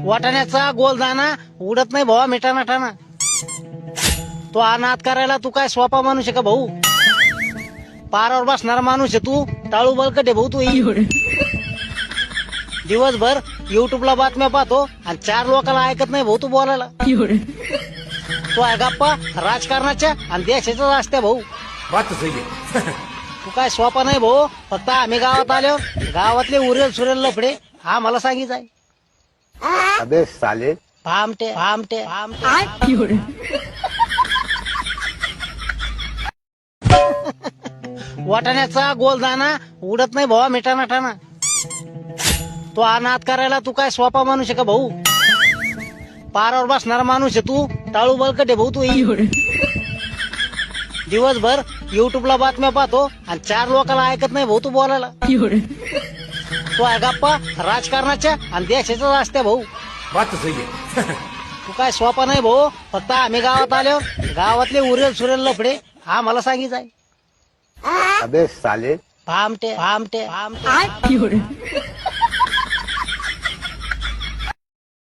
वाटाण्याचा गोलदाना उडत नाही भावा मिठाना ठाणा. तो अनाथ करायला तू काय सोपा माणूस आहे का भाऊ? पारावर बसणारा माणूस आहे तू. टाळू बळकट आहे भाऊ तू. दिवसभर युट्यूबला बातम्या पाहतो आणि 4 लोकांना ऐकत नाही भाऊ तू बोलायला. तो आहे गप्पा राजकारणाच्या आणि देशाच्या असत्या भाऊ. बात सही है. तू काय सोपा नाही भाऊ. फक्त आम्ही गावात आल्यावर गावातले उरेल सुरेल लफडे हा मला सांगितलंय. अबे साले. भामटे भामटे भामटे. वाटाण्याचा गोलदाना उडत नाही भावा मिठाना ठाणा. तो अनाथ करायला तू काय सोपा माणूस आहे का भाऊ? पारावर बसणारा माणूस आहे तू. टाळू बळकट आहे भाऊ तू. दिवसभर युट्यूबला बातम्या पाहतो आणि 4 लोकांना ऐकत नाही भाऊ तू बोलायला. तो आहे गप्पा राजकारणाच्या आणि देशाच्या असत्या भाऊ. बात सही है. तू काय सोपा नाही भाऊ. फक्त आम्ही गावात आल्यावर गावातले उरेल सुरेल लफडे हा मला सांगितलंय. अबे साले. भामटे भामटे भामटे.